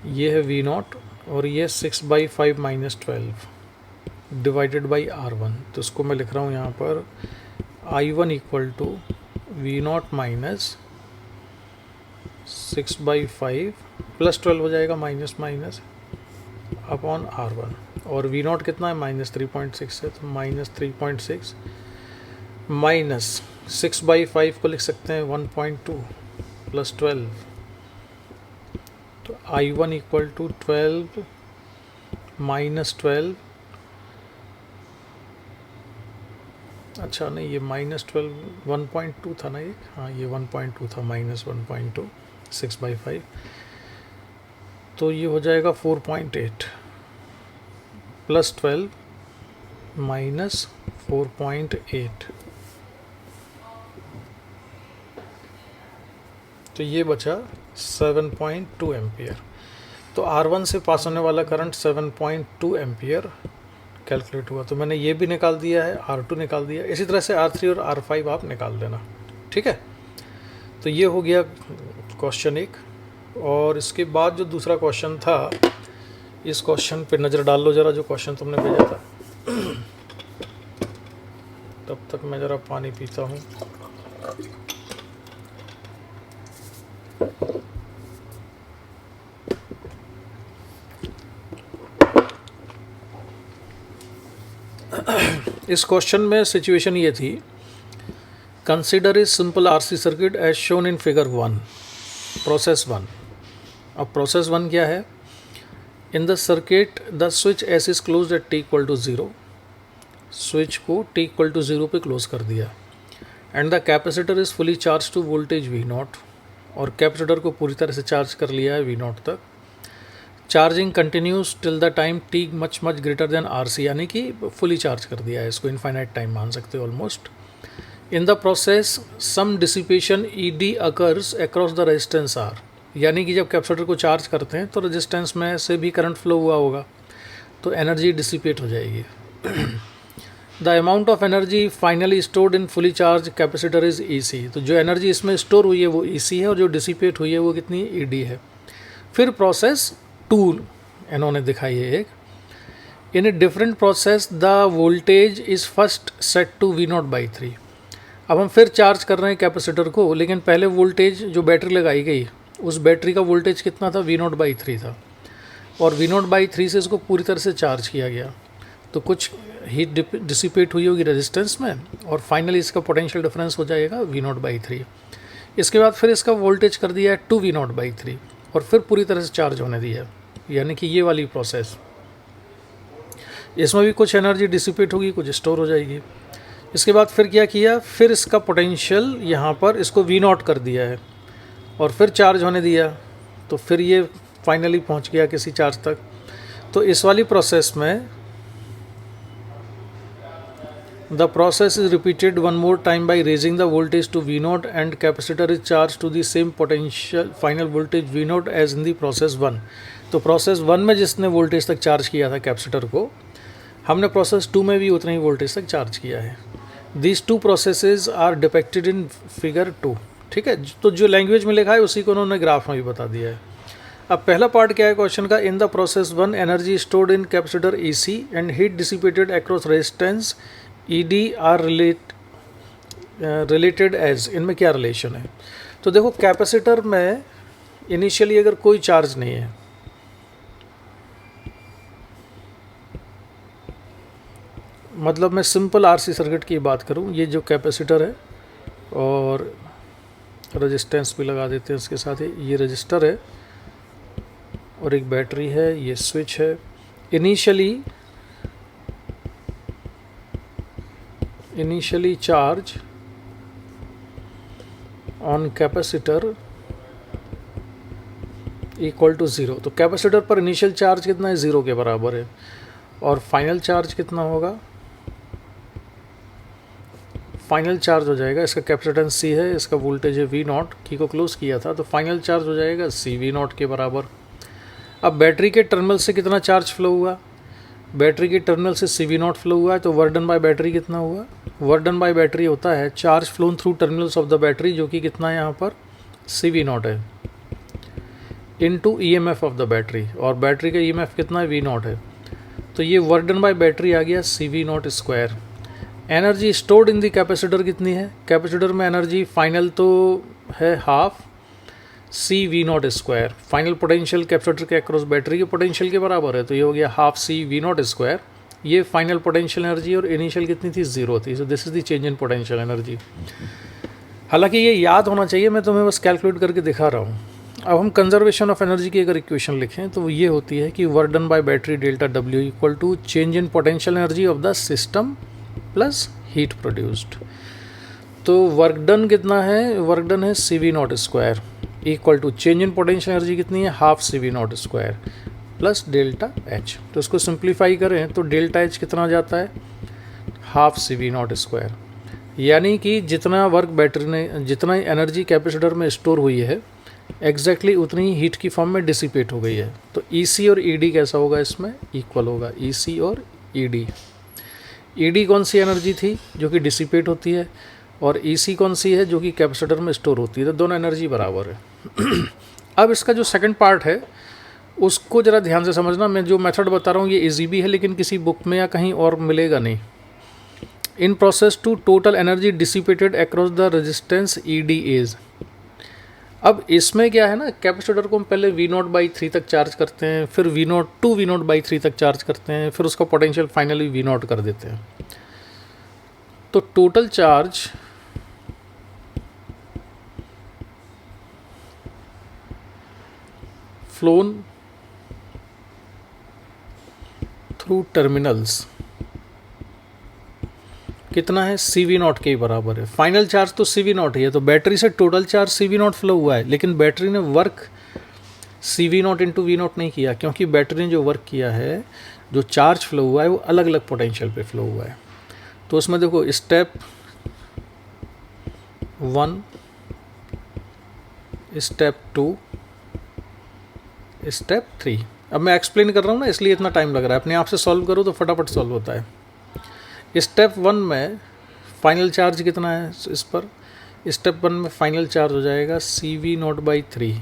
ये है V0 और ये 6/5 माइनस 12, डिवाइडेड बाई R1। तो इसको मैं लिख रहा हूँ यहाँ पर I1 equal to V0 minus 6/5 plus 12 हो जाएगा माइनस माइनस अपॉन R1। और V0 कितना है -3.6 है, तो -3.6 माइनस 6/5 को लिख सकते हैं 1.2 प्लस 12। तो I1 इक्वल टू 12 माइनस 12, अच्छा नहीं ये -12 1.2 था ना ये, हाँ ये 1.2 था, -1.2 6/5, तो ये हो जाएगा 4.8 प्लस 12 माइनस 4.8, तो ये बचा 7.2 एम्पियर। तो R1 से पास होने वाला करंट 7.2 एम्पियर कैलकुलेट हुआ। तो मैंने ये भी निकाल दिया है, R2 निकाल दिया, इसी तरह से R3 और R5 आप निकाल देना, ठीक है। तो ये हो गया क्वेश्चन 1। और इसके बाद जो दूसरा क्वेश्चन था, इस क्वेश्चन पे नज़र डाल लो ज़रा, जो क्वेश्चन तुमने भेजा था। तब तक मैं ज़रा पानी पीता हूँ। इस क्वेश्चन में सिचुएशन ये थी, consider a simple RC circuit as shown in figure 1, process 1। अब प्रोसेस 1 क्या है? In the circuit the switch S is close at t equal to 0, switch को t इक्वल टू 0 पे क्लोज कर दिया। And the capacitor is fully charge to voltage V0, और capacitor को पूरी तरह से चार्ज कर लिया है V0 तक। Charging continues till the time t much greater than RC, यानी कि फुली चार्ज कर दिया है इसको, इनफाइनाइट टाइम मान सकते हो almost. In the process some dissipation ED occurs across the resistance R, यानी कि जब कैपेसिटर को चार्ज करते हैं तो रेजिस्टेंस में से भी करंट फ्लो हुआ होगा, तो एनर्जी डिसिपेट हो जाएगी। The amount of energy finally stored in fully charge capacitor is EC, तो जो एनर्जी इसमें स्टोर हुई है वो EC है, और जो डिसिपेट हुई है वो कितनी ED है। फिर प्रोसेस 2 इन्होंने दिखाई है एक, in a different process the voltage is first set to V0/3। अब हम फिर चार्ज कर रहे हैं कैपेसिटर को, लेकिन पहले वोल्टेज जो बैटरी लगाई गई, उस बैटरी का वोल्टेज कितना था? V0/3 था, और V0/3 से इसको पूरी तरह से चार्ज किया गया, तो कुछ हीट डिसिपेट हुई होगी रेजिस्टेंस में, और फाइनली इसका पोटेंशियल डिफरेंस हो जाएगा V0/3। इसके बाद फिर इसका वोल्टेज कर दिया है 2V0/3, और फिर पूरी तरह से चार्ज होने दिया, यानी कि ये वाली प्रोसेस। इसमें भी कुछ एनर्जी डिसिपेट होगी, कुछ स्टोर हो जाएगी। इसके बाद फिर क्या किया? फिर इसका पोटेंशियल यहाँ पर इसको V0 कर दिया है, और फिर चार्ज होने दिया, तो फिर ये फाइनली पहुँच गया किसी चार्ज तक। तो इस वाली प्रोसेस में the process is repeated one more time by raising the voltage to V0 and capacitor is charge to the same potential final voltage V0 as in the process 1। तो process 1 में जिसने voltage तक charge किया था capacitor को, हमने process 2 में भी उतना ही वोल्टेज तक चार्ज किया है। These 2 processes are depicted in figure 2, ठीक है। तो जो लैंग्वेज में लिखा है उसी को उन्होंने ग्राफ में भी बता दिया है। अब पहला पार्ट क्या है क्वेश्चन का? In the process 1 energy stored in capacitor EC and heat dissipated across resistance ED are related as, इनमें क्या रिलेशन है? तो देखो कैपेसिटर में इनिशियली अगर कोई चार्ज नहीं है, मतलब मैं सिंपल RC सर्किट की बात करूं, ये जो कैपेसिटर है और रेजिस्टेंस भी लगा देते हैं उसके साथ ही, ये रजिस्टर है और एक बैटरी है, ये स्विच है। Initially charge on capacitor equal to 0, तो कैपेसिटर पर इनिशियल चार्ज कितना है? 0 के बराबर है। और फाइनल चार्ज कितना होगा? फाइनल चार्ज हो जाएगा, इसका कैपेसिटेंस C है, इसका वोल्टेज है V0, की को क्लोज किया था, तो फाइनल चार्ज हो जाएगा C V0 के बराबर। अब बैटरी के टर्मिनल से कितना चार्ज फ्लो हुआ? बैटरी के टर्मिनल से C V0 फ्लो हुआ है, तो वर्क डन बाय बैटरी कितना हुआ? वर्क डन बाय बैटरी होता है charge phloem through terminals of the battery, जो कि कितना है यहाँ पर? C V0 है, into EMF of the battery, और बैटरी का EMF कितना है? V0 है। तो ये वर्क डन बाय बैटरी आ गया CV0 स्क्वायर। एनर्जी स्टोर्ड इन दी कैपेसिटर कितनी है, कैपेसिटर में एनर्जी फाइनल तो है half CV0 square, final potential capacitor के अक्रॉस बैटरी के पोटेंशियल के बराबर है, तो ये हो गया हाफ CV0 स्क्वायर। ये फाइनल पोटेंशियल एनर्जी और इनिशियल कितनी थी, 0 थी। So this is the change in potential energy. हालांकि ये याद होना चाहिए, मैं तुम्हें बस कैलकुलेट करके दिखा रहा हूँ। अब हम कंजर्वेशन ऑफ एनर्जी की अगर इक्वेशन लिखें तो ये होती है कि work done by battery delta W equal to change in potential energy of the system plus heat produced. तो वर्क डन कितना है, वर्क डन है CV0 square equal to change in potential energy कितनी है, half CV0 square plus delta H। तो इसको simplify करें तो डेल्टा H कितना आ जाता है, हाफ CV0 स्क्वायर। यानी कि जितना वर्क बैटरी ने, जितना एनर्जी कैपेसिटर में स्टोर हुई है एग्जैक्टली उतनी ही हीट की फॉर्म में डिसिपेट हो गई है। तो EC और ED कैसा होगा, इसमें इक्वल होगा, EC और ED। ED कौन सी एनर्जी थी जो कि डिसिपेट होती है, और EC कौन सी है जो कि कैपेसिटर में स्टोर होती है, तो दोनों एनर्जी बराबर है। अब इसका जो सेकंड पार्ट है उसको ज़रा ध्यान से समझना। मैं जो मेथड बता रहा हूँ ये इजी भी है, लेकिन किसी बुक में या कहीं और मिलेगा नहीं। In process two total energy dissipated across the resistance ED is. अब इसमें क्या है ना, कैपेसिटर को हम पहले V0/3 तक चार्ज करते हैं, फिर V0/3 तक चार्ज करते हैं, फिर उसका पोटेंशियल फाइनली V0 कर देते हैं। तो total charge phloem through terminals कितना है, CV0 के बराबर है। फाइनल चार्ज तो CV0 ही है, तो बैटरी से टोटल चार्ज CV0 फ्लो हुआ है, लेकिन बैटरी ने वर्क CV0 इंटू V0 नहीं किया, क्योंकि बैटरी ने जो वर्क किया है, जो चार्ज फ्लो हुआ है वो अलग अलग पोटेंशियल पे फ्लो हुआ है। तो उसमें देखो स्टेप 1, स्टेप 2, स्टेप 3। अब मैं एक्सप्लेन कर रहा हूँ ना, इसलिए इतना टाइम लग रहा है। अपने आप से सॉल्व करो तो फटाफट सॉल्व होता है। स्टेप 1 में फाइनल चार्ज कितना है इस पर, स्टेप 1 में फाइनल चार्ज हो जाएगा CV0/3।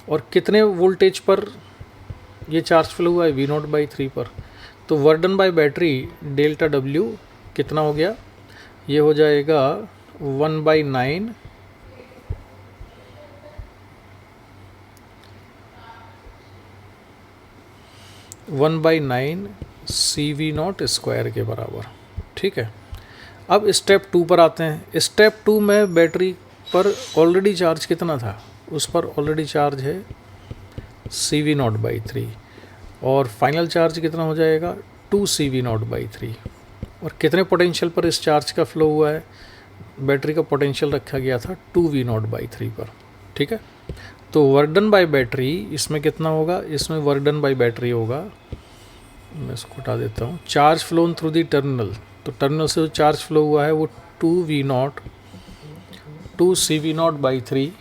और कितने वोल्टेज पर ये चार्ज फ्लो हुआ है, V0/3 पर। तो work done by battery delta W कितना हो गया, ये हो जाएगा 1/9 CV0 स्क्वायर के बराबर। ठीक है, अब स्टेप 2 पर आते हैं। स्टेप 2 में बैटरी पर ऑलरेडी चार्ज कितना था, उस पर ऑलरेडी चार्ज है CV0/3, और फाइनल चार्ज कितना हो जाएगा 2 CV0/3। और कितने पोटेंशियल पर इस चार्ज का फ्लो हुआ है, बैटरी का पोटेंशियल रखा गया था 2 V0/3 पर। ठीक है, तो वर्क डन बाय बैटरी इसमें कितना होगा, इसमें वर्क डन बाय बैटरी होगा, मैं इसको हटा देता हूँ, charge phloem through the terminal. तो टर्मिनल से जो चार्ज फ्लो हुआ है वो 2 CV0/3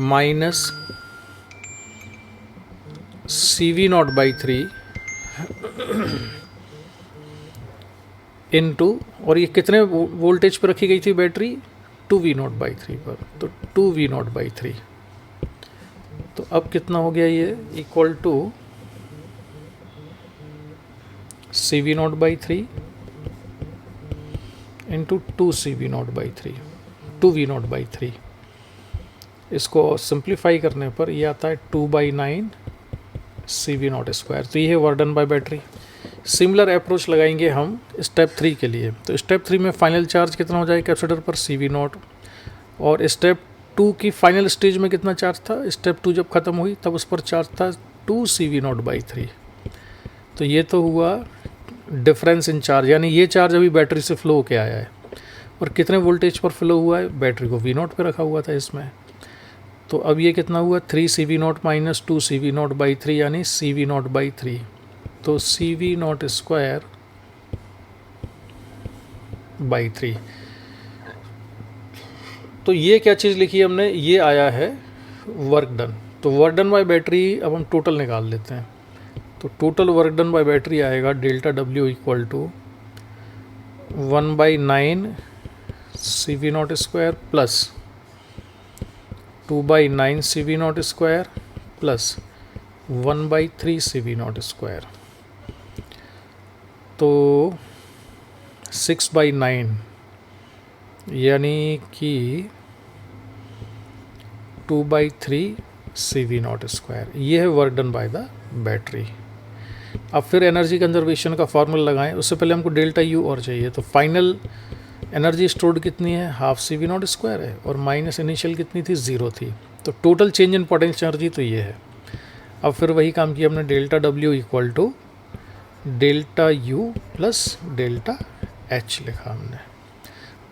माइनस CV0/3 इनटू, और ये कितने वोल्टेज पर रखी गई थी बैटरी, 2 V0/3 पर, तो 2 V0/3। तो अब कितना हो गया ये, equal to CV0/3 into 2 CV0/3, 2 V0/3। इसको सिंप्लीफाई करने पर ये आता है 2/9 CV0 स्क्वायर। तो ये है work done by battery. Similar approach लगाएंगे हम स्टेप 3 के लिए। तो स्टेप 3 में फाइनल चार्ज कितना हो जाएगा कैपेसिटर पर, CV0। और स्टेप 2 की फाइनल स्टेज में कितना चार्ज था, स्टेप 2 जब ख़त्म हुई तब उस पर चार्ज था 2 CV0/3। तो ये तो हुआ डिफरेंस इन चार्ज, यानी ये चार्ज अभी बैटरी से फ्लो होके आया है। और कितने वोल्टेज पर फ्लो हुआ है, बैटरी को V0 पे रखा हुआ था इसमें। तो अब ये कितना हुआ, 3 CV0 माइनस 2 CV0/3 यानी CV0/3। तो CV0 स्क्वायर बाई 3। तो ये क्या चीज़ लिखी है हमने, ये आया है वर्क डन। तो वर्क डन बाय बैटरी अब हम टोटल निकाल लेते हैं। तो total work done by battery आएगा delta W equal to 1/9 CV0 square plus 2/9 CV0 square plus 1/3 CV0²। तो 6/9 यानी कि 2/3 CV0²। ये है work done by the battery. अब फिर एनर्जी कंजर्वेशन का फॉर्मूला लगाएं। उससे पहले हमको डेल्टा यू और चाहिए। तो फाइनल एनर्जी स्टोर्ड कितनी है, हाफ CV0² है, और माइनस इनिशियल कितनी थी, 0 थी। तो total change in potential energy तो ये है। अब फिर वही काम किया हमने, delta W equal to delta U plus delta H लिखा हमने।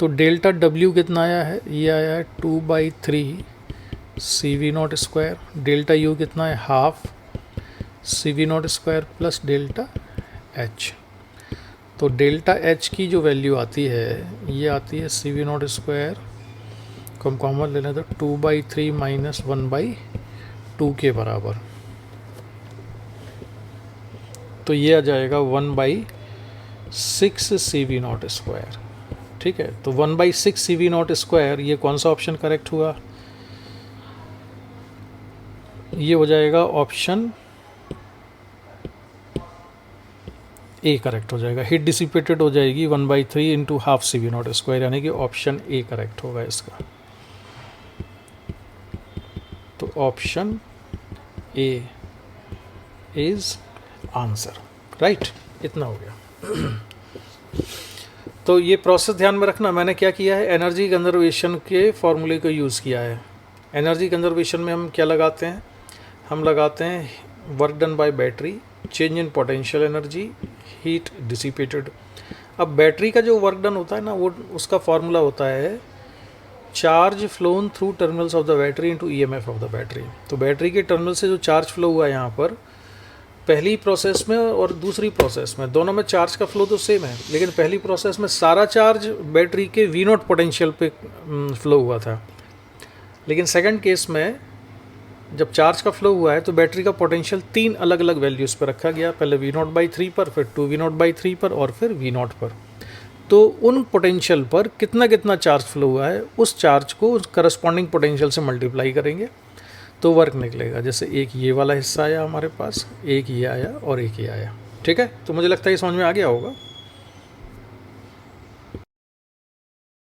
तो डेल्टा डब्ल्यू कितना आया है, ये आया है 2/3 CV0²। डेल्टा यू कितना है, half CV0² plus delta H. तो डेल्टा एच की जो वैल्यू आती है, ये आती है CV0² को हम कॉमन ले लें तो 2/3 माइनस 1/2 के बराबर। तो ये आ जाएगा 1/6 CV0²। ठीक है, तो 1/6 CV0², ये कौन सा ऑप्शन करेक्ट हुआ, ये हो जाएगा ऑप्शन ए करेक्ट हो जाएगा। हीट डिसिपेटेड हो जाएगी 1/3 इंटू हाफ CV0², यानी कि ऑप्शन ए करेक्ट होगा इसका। तो option A is answer, right. इतना हो गया। तो ये प्रोसेस ध्यान में रखना, मैंने क्या किया है, एनर्जी कंजर्वेशन के फॉर्मूले को यूज़ किया है। एनर्जी कंजर्वेशन में हम क्या लगाते हैं, हम लगाते हैं work done by battery, change in potential energy, heat dissipated. अब बैटरी का जो वर्क डन होता है ना, वो उसका फॉर्मूला होता है charge phloem through terminals of the battery into EMF of the battery. तो बैटरी के टर्मिनल से जो चार्ज फ्लो हुआ है यहाँ पर, पहली प्रोसेस में और दूसरी प्रोसेस में, दोनों में चार्ज का फ्लो तो सेम है, लेकिन पहली प्रोसेस में सारा चार्ज बैटरी के V0 पोटेंशियल पे फ्लो हुआ था। लेकिन सेकंड केस में जब चार्ज का फ्लो हुआ है तो बैटरी का पोटेंशियल 3 अलग अलग वैल्यूज़ पर रखा गया, पहले V0/3 पर, फिर 2V0/3 पर, और फिर V0 पर। तो उन पोटेंशियल पर कितना कितना चार्ज फ्लो हुआ है, उस चार्ज को उस करस्पॉन्डिंग पोटेंशियल से मल्टीप्लाई करेंगे तो वर्क निकलेगा। जैसे एक ये वाला हिस्सा आया हमारे पास, एक ये आया और एक ये आया। ठीक है, तो मुझे लगता है ये समझ में आ गया होगा।